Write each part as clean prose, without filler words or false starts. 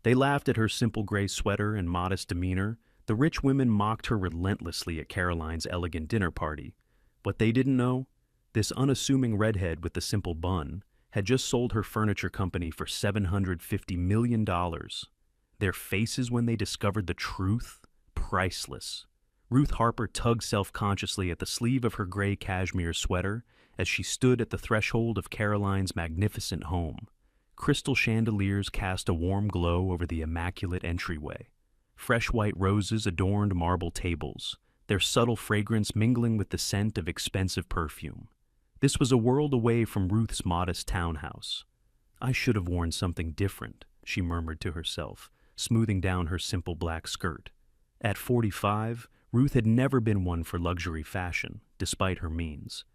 They laughed at her simple gray sweater and modest demeanor. The rich women mocked her relentlessly at Caroline's elegant dinner party. What they didn't know, this unassuming redhead with the simple bun had just sold her furniture company for $750 million. Their faces when they discovered the truth? Priceless. Ruth Harper tugged self-consciously at the sleeve of her gray cashmere sweater as she stood at the threshold of Caroline's magnificent home. Crystal chandeliers cast a warm glow over the immaculate entryway. Fresh white roses adorned marble tables, their subtle fragrance mingling with the scent of expensive perfume. This was a world away from Ruth's modest townhouse. "I should have worn something different," she murmured to herself, smoothing down her simple black skirt. At 45, Ruth had never been one for luxury fashion, despite her means.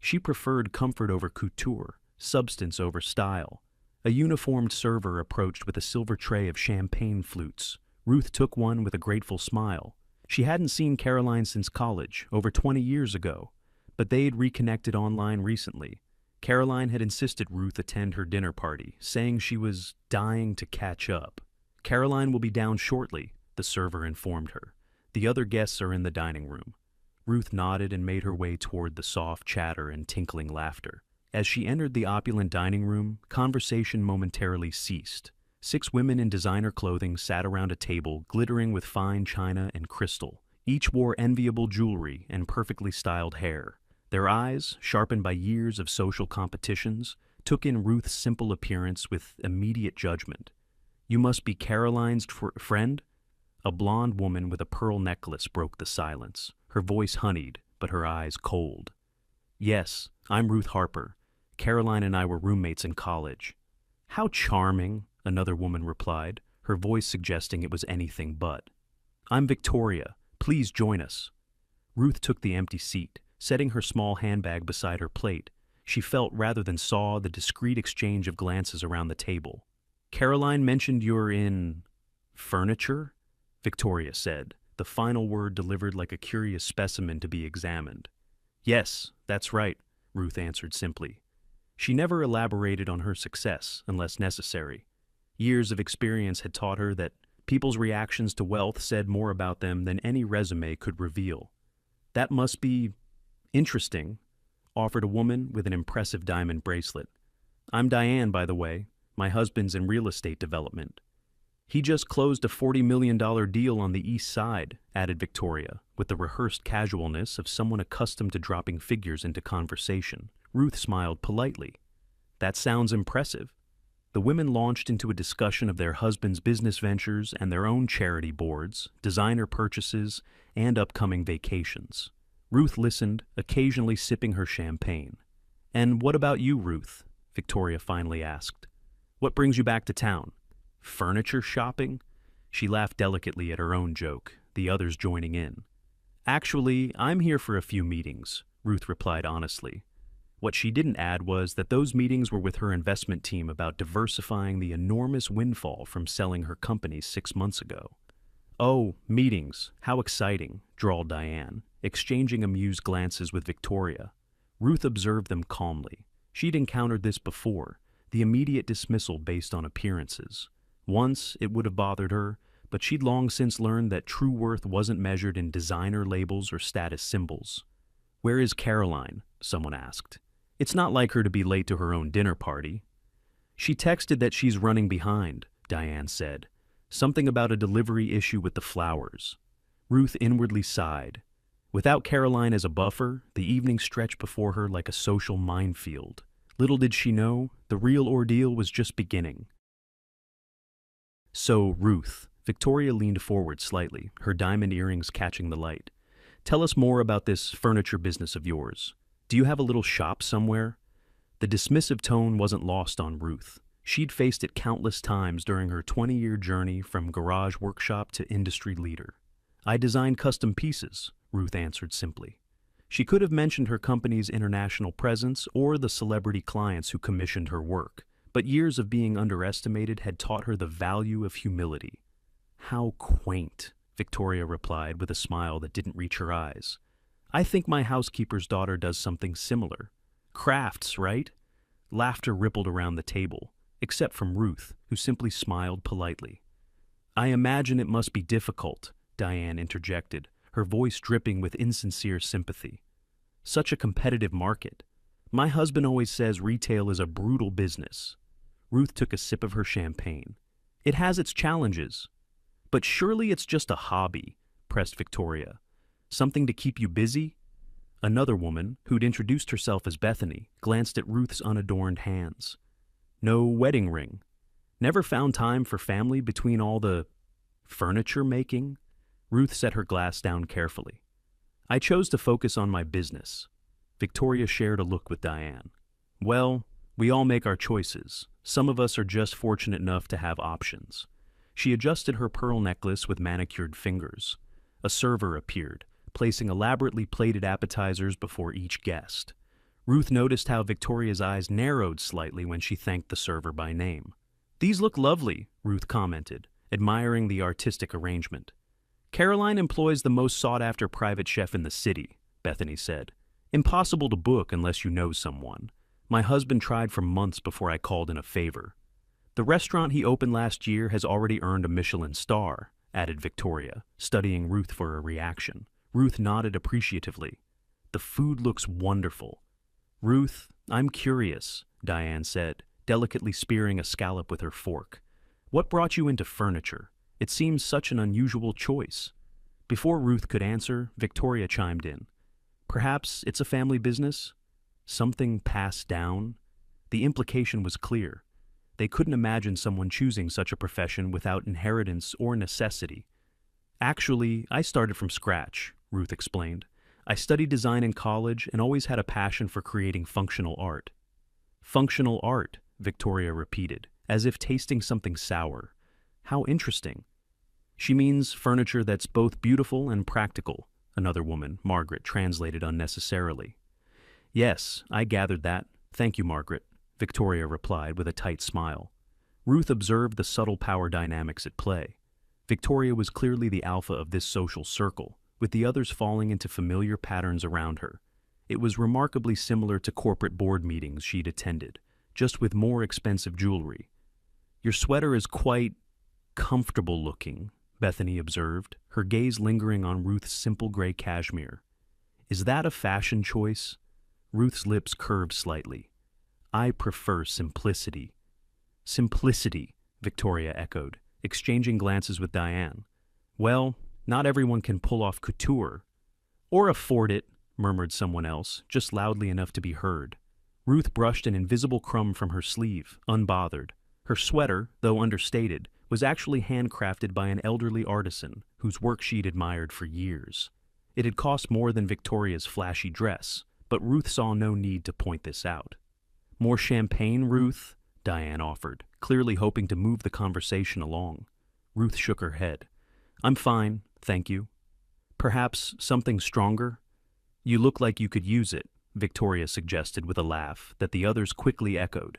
She preferred comfort over couture, substance over style. A uniformed server approached with a silver tray of champagne flutes. Ruth took one with a grateful smile. She hadn't seen Caroline since college, over 20 years ago, but they had reconnected online recently. Caroline had insisted Ruth attend her dinner party, saying she was dying to catch up. "Caroline will be down shortly," the server informed her. "The other guests are in the dining room." Ruth nodded and made her way toward the soft chatter and tinkling laughter. As she entered the opulent dining room, conversation momentarily ceased. 6 women in designer clothing sat around a table glittering with fine china and crystal. Each wore enviable jewelry and perfectly styled hair. Their eyes, sharpened by years of social competitions, took in Ruth's simple appearance with immediate judgment. "You must be Caroline's friend?" A blonde woman with a pearl necklace broke the silence, her voice honeyed, but her eyes cold. "Yes, I'm Ruth Harper. Caroline and I were roommates in college." "How charming," another woman replied, her voice suggesting it was anything but. "I'm Victoria. Please join us." Ruth took the empty seat, setting her small handbag beside her plate. She felt rather than saw the discreet exchange of glances around the table. "Caroline mentioned you're in furniture?" Victoria said, the final word delivered like a curious specimen to be examined. "Yes, that's right," Ruth answered simply. She never elaborated on her success unless necessary. Years of experience had taught her that people's reactions to wealth said more about them than any resume could reveal. "That must be interesting," offered a woman with an impressive diamond bracelet. "I'm Diane, by the way. My husband's in real estate development." "He just closed a $40 million deal on the East Side," added Victoria, with the rehearsed casualness of someone accustomed to dropping figures into conversation. Ruth smiled politely. "That sounds impressive." The women launched into a discussion of their husbands' business ventures and their own charity boards, designer purchases, and upcoming vacations. Ruth listened, occasionally sipping her champagne. "And what about you, Ruth?" Victoria finally asked. "What brings you back to town? Furniture shopping?" She laughed delicately at her own joke, the others joining in. "Actually, I'm here for a few meetings," Ruth replied honestly. What she didn't add was that those meetings were with her investment team about diversifying the enormous windfall from selling her company 6 months ago. "Oh, meetings. How exciting," drawled Diane, exchanging amused glances with Victoria. Ruth observed them calmly. She'd encountered this before, the immediate dismissal based on appearances. Once, it would have bothered her, but she'd long since learned that true worth wasn't measured in designer labels or status symbols. "Where is Caroline?" someone asked. "It's not like her to be late to her own dinner party." "She texted that she's running behind," Diane said. "Something about a delivery issue with the flowers." Ruth inwardly sighed. Without Caroline as a buffer, the evening stretched before her like a social minefield. Little did she know, the real ordeal was just beginning. "So, Ruth," Victoria leaned forward slightly, her diamond earrings catching the light. "Tell us more about this furniture business of yours. Do you have a little shop somewhere?" The dismissive tone wasn't lost on Ruth. She'd faced it countless times during her 20-year journey from garage workshop to industry leader. "I design custom pieces," Ruth answered simply. She could have mentioned her company's international presence or the celebrity clients who commissioned her work, but years of being underestimated had taught her the value of humility. "How quaint," Victoria replied with a smile that didn't reach her eyes. "I think my housekeeper's daughter does something similar. Crafts, right?" Laughter rippled around the table, except from Ruth, who simply smiled politely. I imagine it must be difficult, Diane interjected, her voice dripping with insincere sympathy. Such a competitive market. My husband always says retail is a brutal business. Ruth took a sip of her champagne. It has its challenges. But surely it's just a hobby, pressed Victoria. Something to keep you busy? Another woman, who'd introduced herself as Bethany, glanced at Ruth's unadorned hands. No wedding ring. Never found time for family between all the furniture making? Ruth set her glass down carefully. I chose to focus on my business. Victoria shared a look with Diane. Well, we all make our choices. Some of us are just fortunate enough to have options. She adjusted her pearl necklace with manicured fingers. A server appeared, placing elaborately plated appetizers before each guest. Ruth noticed how Victoria's eyes narrowed slightly when she thanked the server by name. These look lovely, Ruth commented, admiring the artistic arrangement. Caroline employs the most sought-after private chef in the city, Bethany said. Impossible to book unless you know someone. My husband tried for months before I called in a favor. The restaurant he opened last year has already earned a Michelin star, added Victoria, studying Ruth for a reaction. Ruth nodded appreciatively. The food looks wonderful. Ruth, I'm curious, Diane said, delicately spearing a scallop with her fork. What brought you into furniture? It seems such an unusual choice. Before Ruth could answer, Victoria chimed in. Perhaps it's a family business? Something passed down? The implication was clear. They couldn't imagine someone choosing such a profession without inheritance or necessity. Actually, I started from scratch, Ruth explained. I studied design in college and always had a passion for creating functional art. Functional art, Victoria repeated, as if tasting something sour. How interesting. She means furniture that's both beautiful and practical, another woman, Margaret, translated unnecessarily. Yes, I gathered that. Thank you, Margaret, Victoria replied with a tight smile. Ruth observed the subtle power dynamics at play. Victoria was clearly the alpha of this social circle, with the others falling into familiar patterns around her. It was remarkably similar to corporate board meetings she'd attended, just with more expensive jewelry. Your sweater is quite comfortable looking, Bethany observed, her gaze lingering on Ruth's simple gray cashmere. Is that a fashion choice? Ruth's lips curved slightly. I prefer simplicity. Simplicity, Victoria echoed, exchanging glances with Diane. Well, not everyone can pull off couture. Or afford it, murmured someone else, just loudly enough to be heard. Ruth brushed an invisible crumb from her sleeve, unbothered. Her sweater, though understated, was actually handcrafted by an elderly artisan whose work she'd admired for years. It had cost more than Victoria's flashy dress, but Ruth saw no need to point this out. More champagne, Ruth? Diane offered, clearly hoping to move the conversation along. Ruth shook her head. I'm fine, thank you. Perhaps something stronger? You look like you could use it, Victoria suggested with a laugh that the others quickly echoed.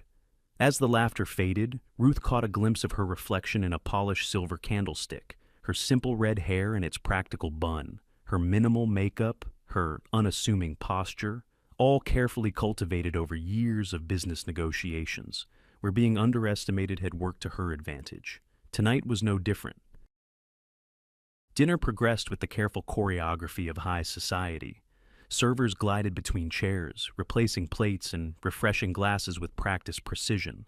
As the laughter faded, Ruth caught a glimpse of her reflection in a polished silver candlestick, her simple red hair in its practical bun, her minimal makeup, her unassuming posture, all carefully cultivated over years of business negotiations, where being underestimated had worked to her advantage. Tonight was no different. Dinner progressed with the careful choreography of high society. Servers glided between chairs, replacing plates and refreshing glasses with practiced precision.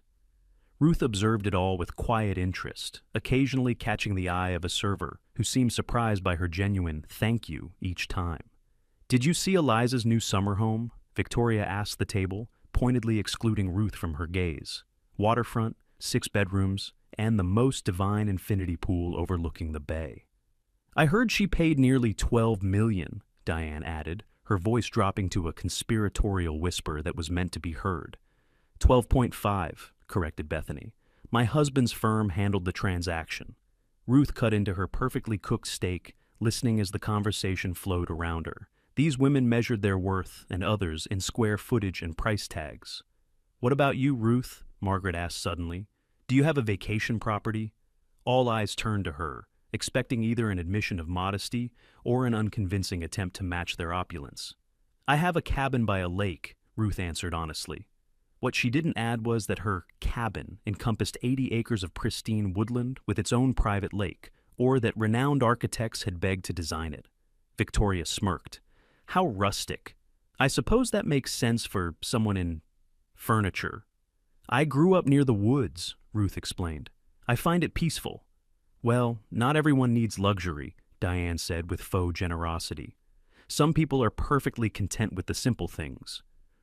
Ruth observed it all with quiet interest, occasionally catching the eye of a server who seemed surprised by her genuine thank you each time. Did you see Eliza's new summer home? Victoria asked the table, pointedly excluding Ruth from her gaze. Waterfront, 6 bedrooms, and the most divine infinity pool overlooking the bay. I heard she paid nearly $12 million, Diane added, her voice dropping to a conspiratorial whisper that was meant to be heard. 12.5, corrected Bethany. My husband's firm handled the transaction. Ruth cut into her perfectly cooked steak, listening as the conversation flowed around her. These women measured their worth and others in square footage and price tags. What about you, Ruth? Margaret asked suddenly. Do you have a vacation property? All eyes turned to her, expecting either an admission of modesty or an unconvincing attempt to match their opulence. I have a cabin by a lake, Ruth answered honestly. What she didn't add was that her cabin encompassed 80 acres of pristine woodland with its own private lake, or that renowned architects had begged to design it. Victoria smirked. How rustic. I suppose that makes sense for someone in furniture. I grew up near the woods, Ruth explained. I find it peaceful. Well, not everyone needs luxury, Diane said with faux generosity. Some people are perfectly content with the simple things.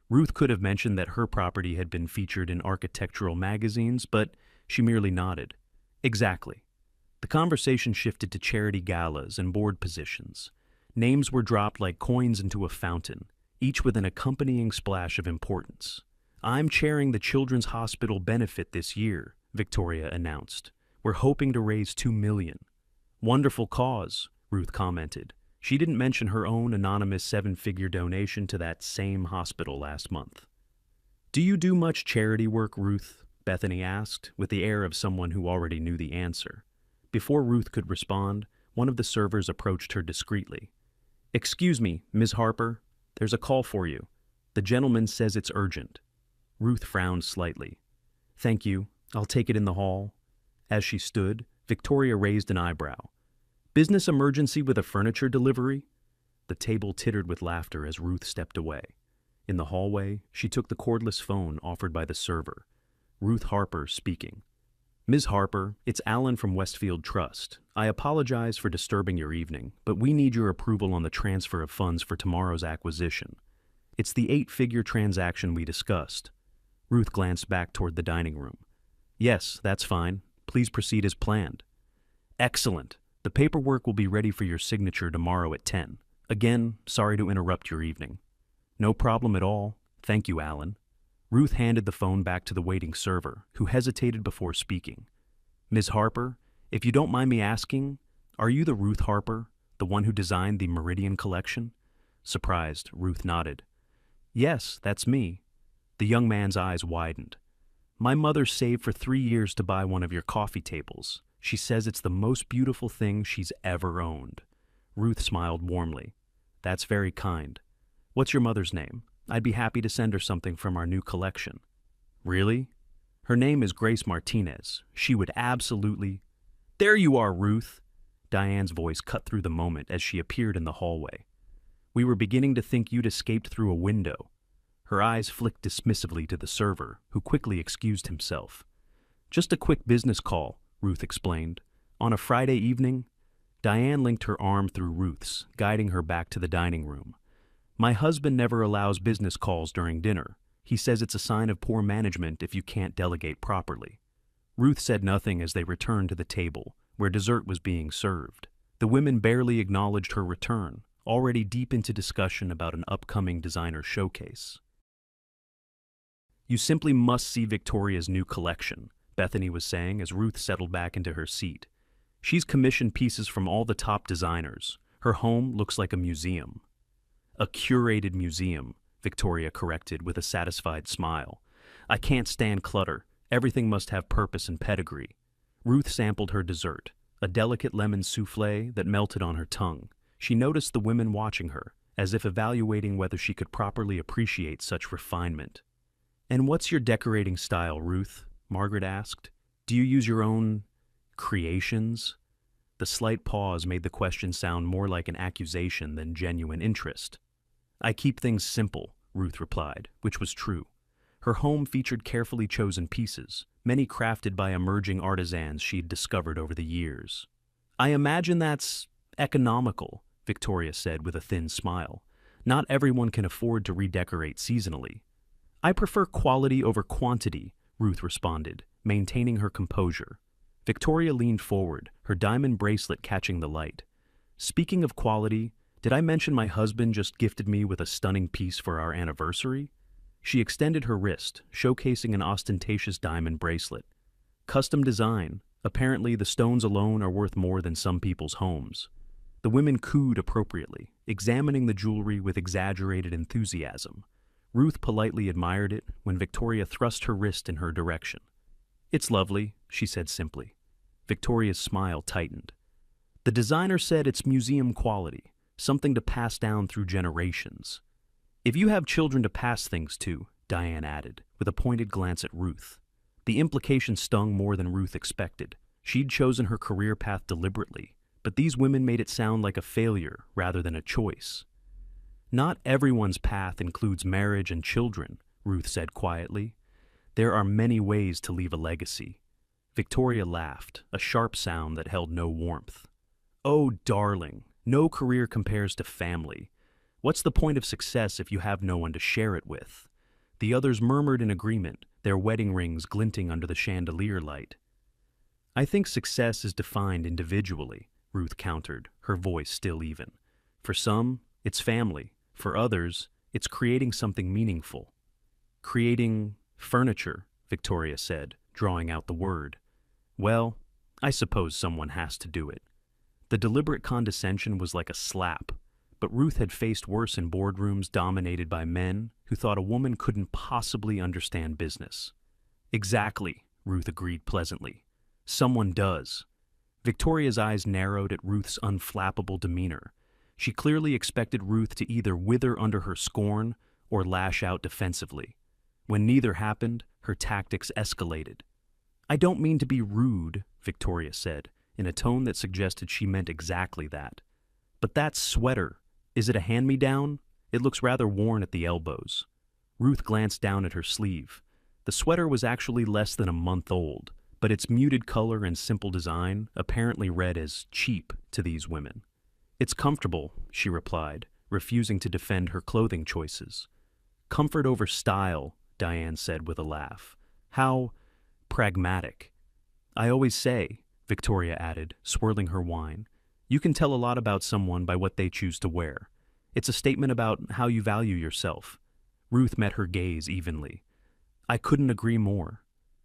Ruth could have mentioned that her property had been featured in architectural magazines, but she merely nodded. Exactly. The conversation shifted to charity galas and board positions. Names were dropped like coins into a fountain, each with an accompanying splash of importance. I'm chairing the Children's Hospital benefit this year, Victoria announced. We're hoping to raise $2 million. Wonderful cause, Ruth commented. She didn't mention her own anonymous seven-figure donation to that same hospital last month. Do you do much charity work, Ruth? Bethany asked, with the air of someone who already knew the answer. Before Ruth could respond, one of the servers approached her discreetly. Excuse me, Ms. Harper, there's a call for you. The gentleman says it's urgent. Ruth frowned slightly. Thank you, I'll take it in the hall. As she stood, Victoria raised an eyebrow. Business emergency with a furniture delivery? The table tittered with laughter as Ruth stepped away. In the hallway, she took the cordless phone offered by the server. Ruth Harper speaking. Ms. Harper, it's Alan from Westfield Trust. I apologize for disturbing your evening, but we need your approval on the transfer of funds for tomorrow's acquisition. It's the 8-figure transaction we discussed. Ruth glanced back toward the dining room. Yes, that's fine. Please proceed as planned. Excellent. The paperwork will be ready for your signature tomorrow at 10. Again, sorry to interrupt your evening. No problem at all. Thank you, Alan. Ruth handed the phone back to the waiting server, who hesitated before speaking. Ms. Harper, if you don't mind me asking, are you the Ruth Harper, the one who designed the Meridian collection? Surprised, Ruth nodded. Yes, that's me. The young man's eyes widened. My mother saved for 3 years to buy one of your coffee tables. She says it's the most beautiful thing she's ever owned. Ruth smiled warmly. That's very kind. What's your mother's name? I'd be happy to send her something from our new collection. Really? Her name is Grace Martinez. She would absolutely... There you are, Ruth! Diane's voice cut through the moment as she appeared in the hallway. We were beginning to think you'd escaped through a window. Her eyes flicked dismissively to the server, who quickly excused himself. Just a quick business call, Ruth explained. On a Friday evening, Diane linked her arm through Ruth's, guiding her back to the dining room. My husband never allows business calls during dinner. He says it's a sign of poor management if you can't delegate properly. Ruth said nothing as they returned to the table, where dessert was being served. The women barely acknowledged her return, already deep into discussion about an upcoming designer showcase. You simply must see Victoria's new collection, Bethany was saying as Ruth settled back into her seat. She's commissioned pieces from all the top designers. Her home looks like a museum. A curated museum, Victoria corrected with a satisfied smile. I can't stand clutter. Everything must have purpose and pedigree. Ruth sampled her dessert, a delicate lemon souffle that melted on her tongue. She noticed the women watching her, as if evaluating whether she could properly appreciate such refinement. And what's your decorating style, Ruth? Margaret asked. Do you use your own creations? The slight pause made the question sound more like an accusation than genuine interest. I keep things simple, Ruth replied, which was true. Her home featured carefully chosen pieces, many crafted by emerging artisans she'd discovered over the years. I imagine that's economical, Victoria said with a thin smile. Not everyone can afford to redecorate seasonally. I prefer quality over quantity, Ruth responded, maintaining her composure. Victoria leaned forward, her diamond bracelet catching the light. Speaking of quality, did I mention my husband just gifted me with a stunning piece for our anniversary? She extended her wrist, showcasing an ostentatious diamond bracelet. Custom design. Apparently, the stones alone are worth more than some people's homes. The women cooed appropriately, examining the jewelry with exaggerated enthusiasm. Ruth politely admired it when Victoria thrust her wrist in her direction. It's lovely, she said simply. Victoria's smile tightened. The designer said it's museum quality, something to pass down through generations. If you have children to pass things to, Diane added, with a pointed glance at Ruth. The implication stung more than Ruth expected. She'd chosen her career path deliberately, but these women made it sound like a failure rather than a choice. Not everyone's path includes marriage and children, Ruth said quietly. There are many ways to leave a legacy. Victoria laughed, a sharp sound that held no warmth. Oh, darling, no career compares to family. What's the point of success if you have no one to share it with? The others murmured in agreement, their wedding rings glinting under the chandelier light. I think success is defined individually, Ruth countered, her voice still even. For some, it's family. For others, it's creating something meaningful. Creating furniture, Victoria said, drawing out the word. Well, I suppose someone has to do it. The deliberate condescension was like a slap, but Ruth had faced worse in boardrooms dominated by men who thought a woman couldn't possibly understand business. Exactly, Ruth agreed pleasantly. Someone does. Victoria's eyes narrowed at Ruth's unflappable demeanor. She clearly expected Ruth to either wither under her scorn or lash out defensively. When neither happened, her tactics escalated. I don't mean to be rude, Victoria said, in a tone that suggested she meant exactly that. But that sweater, is it a hand-me-down? It looks rather worn at the elbows. Ruth glanced down at her sleeve. The sweater was actually less than a month old, but its muted color and simple design apparently read as cheap to these women. It's comfortable, she replied, refusing to defend her clothing choices. Comfort over style, Diane said with a laugh. How pragmatic. I always say, Victoria added, swirling her wine, you can tell a lot about someone by what they choose to wear. It's a statement about how you value yourself. Ruth met her gaze evenly. I couldn't agree more.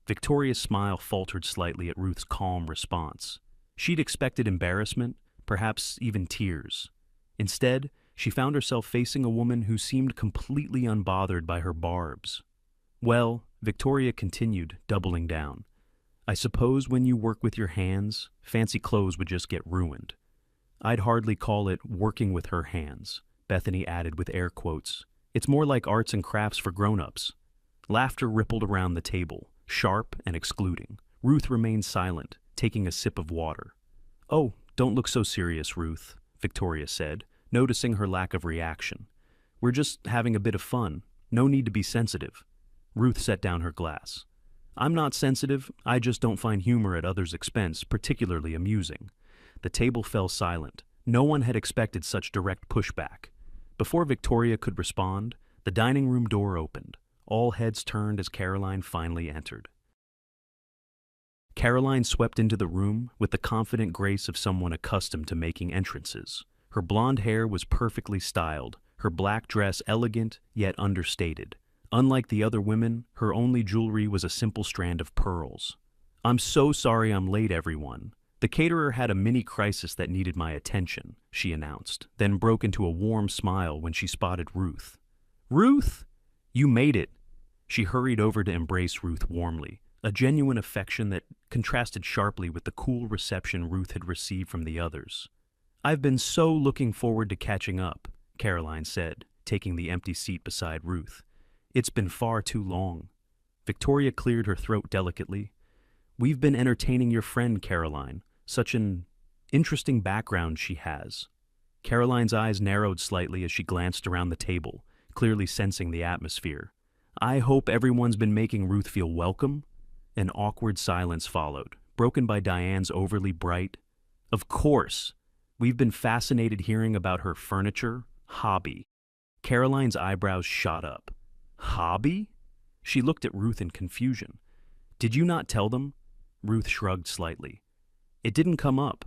Victoria's smile faltered slightly at Ruth's calm response. She'd expected embarrassment, perhaps even tears. Instead, she found herself facing a woman who seemed completely unbothered by her barbs. Well, Victoria continued, doubling down. I suppose when you work with your hands, fancy clothes would just get ruined. I'd hardly call it working with her hands, Bethany added with air quotes. It's more like arts and crafts for grown-ups. Laughter rippled around the table, sharp and excluding. Ruth remained silent, taking a sip of water. Oh, don't look so serious, Ruth, Victoria said, noticing her lack of reaction. We're just having a bit of fun. No need to be sensitive. Ruth set down her glass. I'm not sensitive, I just don't find humor at others' expense particularly amusing. The table fell silent. No one had expected such direct pushback. Before Victoria could respond, the dining room door opened. All heads turned as Caroline finally entered. Caroline swept into the room with the confident grace of someone accustomed to making entrances. Her blonde hair was perfectly styled, her black dress elegant yet understated. Unlike the other women, her only jewelry was a simple strand of pearls. I'm so sorry I'm late, everyone. The caterer had a mini crisis that needed my attention, she announced, then broke into a warm smile when she spotted Ruth. Ruth? You made it. She hurried over to embrace Ruth warmly, a genuine affection that contrasted sharply with the cool reception Ruth had received from the others. I've been so looking forward to catching up, Caroline said, taking the empty seat beside Ruth. It's been far too long. Victoria cleared her throat delicately. We've been entertaining your friend, Caroline. Such an interesting background she has. Caroline's eyes narrowed slightly as she glanced around the table, clearly sensing the atmosphere. I hope everyone's been making Ruth feel welcome. An awkward silence followed, broken by Diane's overly bright, Of course. We've been fascinated hearing about her furniture hobby. Caroline's eyebrows shot up. Hobby? She looked at Ruth in confusion. Did you not tell them? Ruth shrugged slightly. It didn't come up.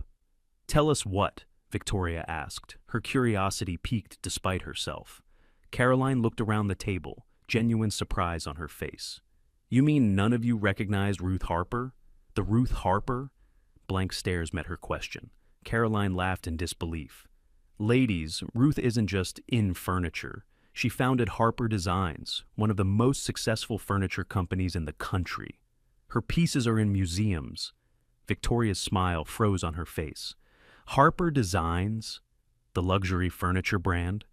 Tell us what? Victoria asked, her curiosity piqued despite herself. Caroline looked around the table, genuine surprise on her face. You mean none of you recognized Ruth Harper? The Ruth Harper? Blank stares met her question. Caroline laughed in disbelief. Ladies, Ruth isn't just in furniture. She founded Harper Designs, one of the most successful furniture companies in the country. Her pieces are in museums. Victoria's smile froze on her face. Harper Designs? The luxury furniture brand?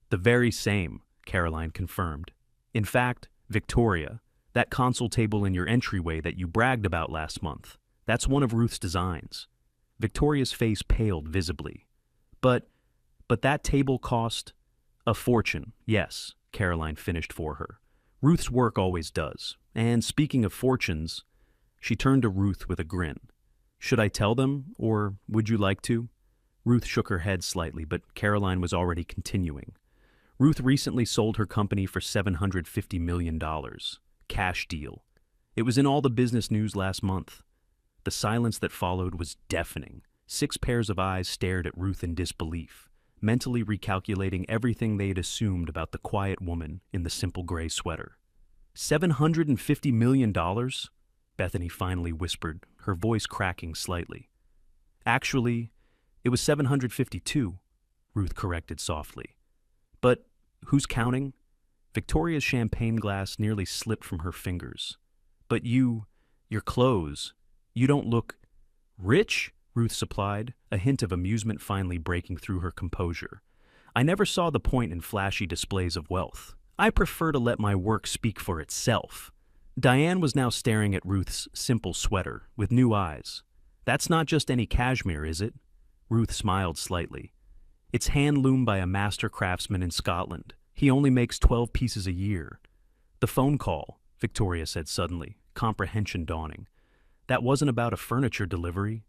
The very same, Caroline confirmed. In fact, Victoria, That console table in your entryway that you bragged about last month. That's one of Ruth's designs. Victoria's face paled visibly. But that table cost a fortune, yes, Caroline finished for her. Ruth's work always does. And speaking of fortunes, she turned to Ruth with a grin. Should I tell them, or would you like to? Ruth shook her head slightly, but Caroline was already continuing. Ruth recently sold her company for $750 million. Cash deal. It was in all the business news last month. The silence that followed was deafening. 6 pairs of eyes stared at Ruth in disbelief, mentally recalculating everything they had assumed about the quiet woman in the simple gray sweater. $750 million? Bethany finally whispered, her voice cracking slightly. Actually, it was 752, Ruth corrected softly. But who's counting? Victoria's champagne glass nearly slipped from her fingers. But your clothes, you don't look rich, Ruth supplied, a hint of amusement finally breaking through her composure. I never saw the point in flashy displays of wealth. I prefer to let my work speak for itself. Diane was now staring at Ruth's simple sweater with new eyes. That's not just any cashmere, is it? Ruth smiled slightly. It's hand-loomed by a master craftsman in Scotland. He only makes 12 pieces a year. The phone call, Victoria said suddenly, comprehension dawning. That wasn't about a furniture delivery.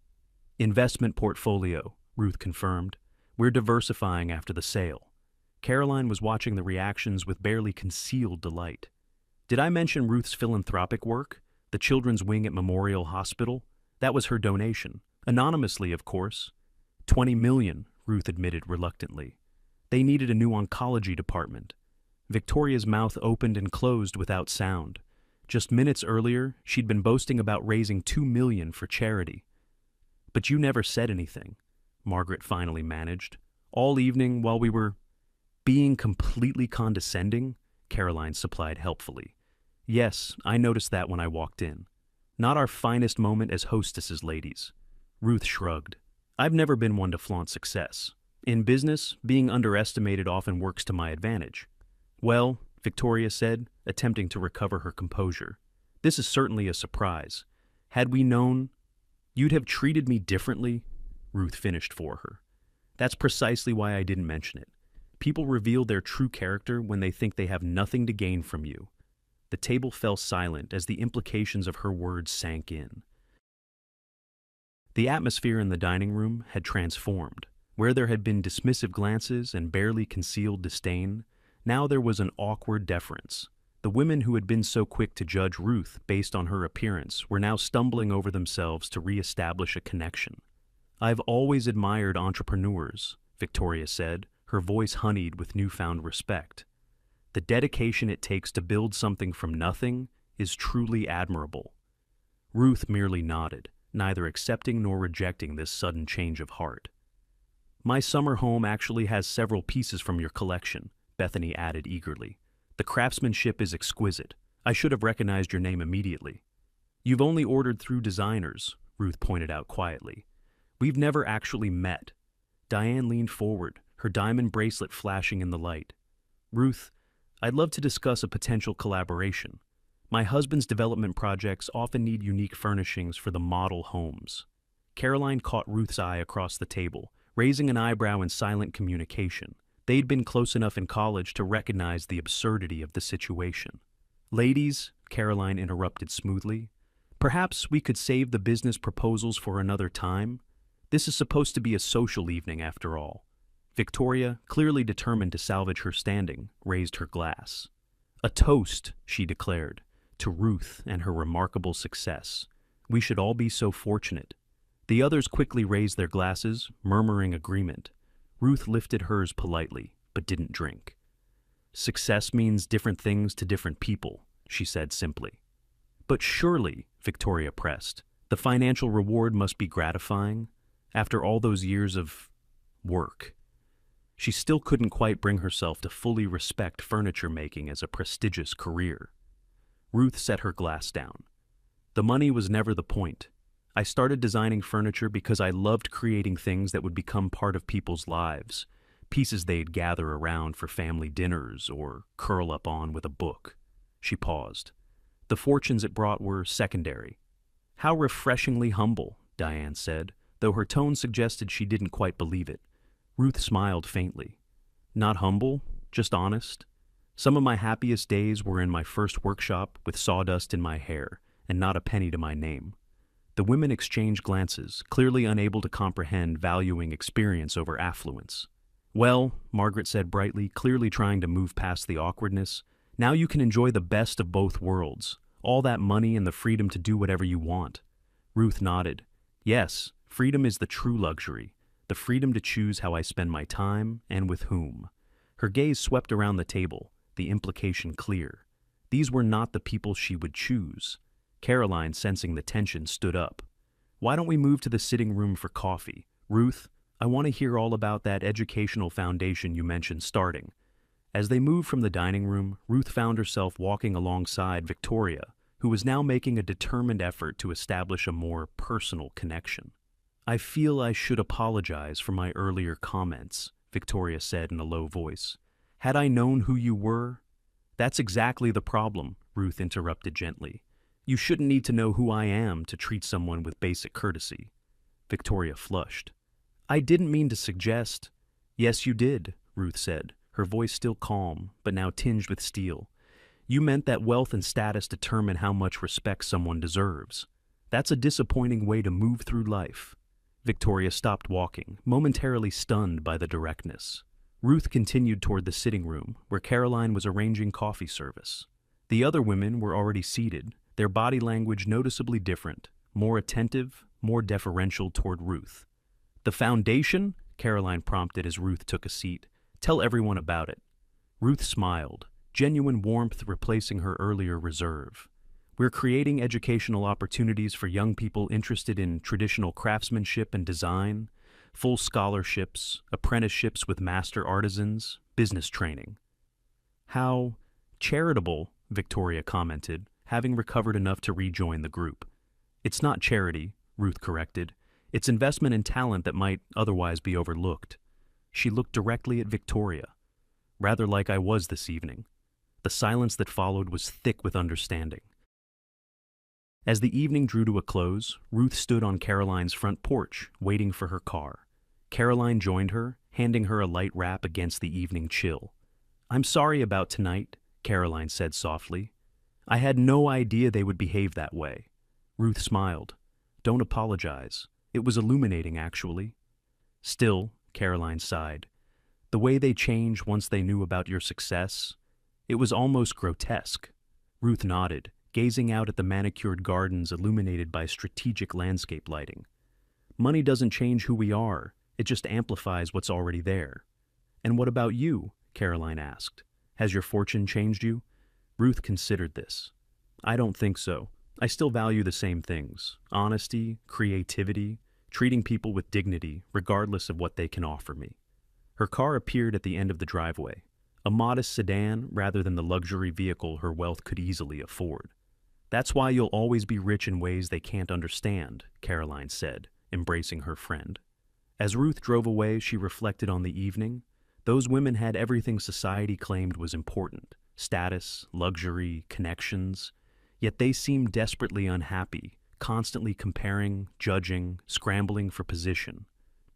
Investment portfolio, Ruth confirmed. We're diversifying after the sale. Caroline was watching the reactions with barely concealed delight. Did I mention Ruth's philanthropic work? The children's wing at Memorial Hospital? That was her donation. Anonymously, of course. $20 million, Ruth admitted reluctantly. They needed a new oncology department. Victoria's mouth opened and closed without sound. Just minutes earlier, she'd been boasting about raising $2 million for charity. But you never said anything, Margaret finally managed. All evening, while we were being completely condescending, Caroline supplied helpfully. Yes, I noticed that when I walked in. Not our finest moment as hostesses, ladies. Ruth shrugged. I've never been one to flaunt success. In business, being underestimated often works to my advantage. Well, Victoria said, attempting to recover her composure. This is certainly a surprise. Had we known, you'd have treated me differently, Ruth finished for her. That's precisely why I didn't mention it. People reveal their true character when they think they have nothing to gain from you. The table fell silent as the implications of her words sank in. The atmosphere in the dining room had transformed. Where there had been dismissive glances and barely concealed disdain, now there was an awkward deference. The women who had been so quick to judge Ruth based on her appearance were now stumbling over themselves to re-establish a connection. I've always admired entrepreneurs, Victoria said, her voice honeyed with newfound respect. The dedication it takes to build something from nothing is truly admirable. Ruth merely nodded, neither accepting nor rejecting this sudden change of heart. My summer home actually has several pieces from your collection, Bethany added eagerly. The craftsmanship is exquisite. I should have recognized your name immediately. You've only ordered through designers, Ruth pointed out quietly. We've never actually met. Diane leaned forward, her diamond bracelet flashing in the light. Ruth, I'd love to discuss a potential collaboration. My husband's development projects often need unique furnishings for the model homes. Caroline caught Ruth's eye across the table, raising an eyebrow in silent communication. They'd been close enough in college to recognize the absurdity of the situation. Ladies, Caroline interrupted smoothly, perhaps we could save the business proposals for another time? This is supposed to be a social evening after all. Victoria, clearly determined to salvage her standing, raised her glass. A toast, she declared, to Ruth and her remarkable success. We should all be so fortunate. The others quickly raised their glasses, murmuring agreement. Ruth lifted hers politely, but didn't drink. Success means different things to different people, she said simply. But surely, Victoria pressed, the financial reward must be gratifying, after all those years of work. She still couldn't quite bring herself to fully respect furniture making as a prestigious career. Ruth set her glass down. The money was never the point. I started designing furniture because I loved creating things that would become part of people's lives, pieces they'd gather around for family dinners or curl up on with a book. She paused. The fortunes it brought were secondary. How refreshingly humble, Diane said, though her tone suggested she didn't quite believe it. Ruth smiled faintly. Not humble, just honest. Some of my happiest days were in my first workshop with sawdust in my hair and not a penny to my name. The women exchanged glances, clearly unable to comprehend valuing experience over affluence. Well, Margaret said brightly, clearly trying to move past the awkwardness, now you can enjoy the best of both worlds, all that money and the freedom to do whatever you want. Ruth nodded. Yes, freedom is the true luxury, the freedom to choose how I spend my time and with whom. Her gaze swept around the table, the implication clear. These were not the people she would choose. Caroline, sensing the tension, stood up. Why don't we move to the sitting room for coffee? Ruth, I want to hear all about that educational foundation you mentioned starting. As they moved from the dining room, Ruth found herself walking alongside Victoria, who was now making a determined effort to establish a more personal connection. I feel I should apologize for my earlier comments, Victoria said in a low voice. Had I known who you were? That's exactly the problem, Ruth interrupted gently. You shouldn't need to know who I am to treat someone with basic courtesy. Victoria flushed. I didn't mean to suggest. Yes, you did, Ruth said, her voice still calm, but now tinged with steel. You meant that wealth and status determine how much respect someone deserves. That's a disappointing way to move through life. Victoria stopped walking, momentarily stunned by the directness. Ruth continued toward the sitting room, where Caroline was arranging coffee service. The other women were already seated, their body language noticeably different, more attentive, more deferential toward Ruth. The foundation? Caroline prompted as Ruth took a seat. Tell everyone about it. Ruth smiled, genuine warmth replacing her earlier reserve. We're creating educational opportunities for young people interested in traditional craftsmanship and design, full scholarships, apprenticeships with master artisans, business training. How charitable, Victoria commented, having recovered enough to rejoin the group. It's not charity, Ruth corrected. It's investment in talent that might otherwise be overlooked. She looked directly at Victoria, rather like I was this evening. The silence that followed was thick with understanding. As the evening drew to a close, Ruth stood on Caroline's front porch, waiting for her car. Caroline joined her, handing her a light wrap against the evening chill. I'm sorry about tonight, Caroline said softly. I had no idea they would behave that way. Ruth smiled. Don't apologize. It was illuminating, actually. Still, Caroline sighed. The way they changed once they knew about your success, it was almost grotesque. Ruth nodded, gazing out at the manicured gardens illuminated by strategic landscape lighting. Money doesn't change who we are, it just amplifies what's already there. And what about you? Caroline asked. Has your fortune changed you? Ruth considered this. I don't think so. I still value the same things: honesty, creativity, treating people with dignity, regardless of what they can offer me. Her car appeared at the end of the driveway, a modest sedan rather than the luxury vehicle her wealth could easily afford. That's why you'll always be rich in ways they can't understand, Caroline said, embracing her friend. As Ruth drove away, she reflected on the evening. Those women had everything society claimed was important: status, luxury, connections. Yet they seemed desperately unhappy, constantly comparing, judging, scrambling for position.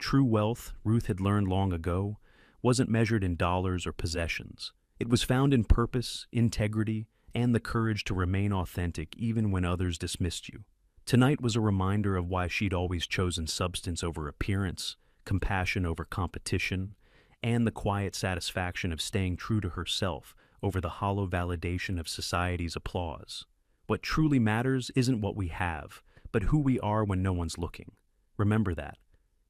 True wealth, Ruth had learned long ago, wasn't measured in dollars or possessions. It was found in purpose, integrity, and the courage to remain authentic even when others dismissed you. Tonight was a reminder of why she'd always chosen substance over appearance, compassion over competition, and the quiet satisfaction of staying true to herself over the hollow validation of society's applause. What truly matters isn't what we have, but who we are when no one's looking. Remember that.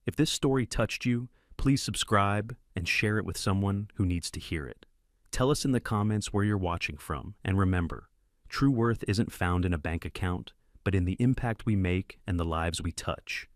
If this story touched you, please subscribe and share it with someone who needs to hear it. Tell us in the comments where you're watching from, and remember, true worth isn't found in a bank account, but in the impact we make and the lives we touch.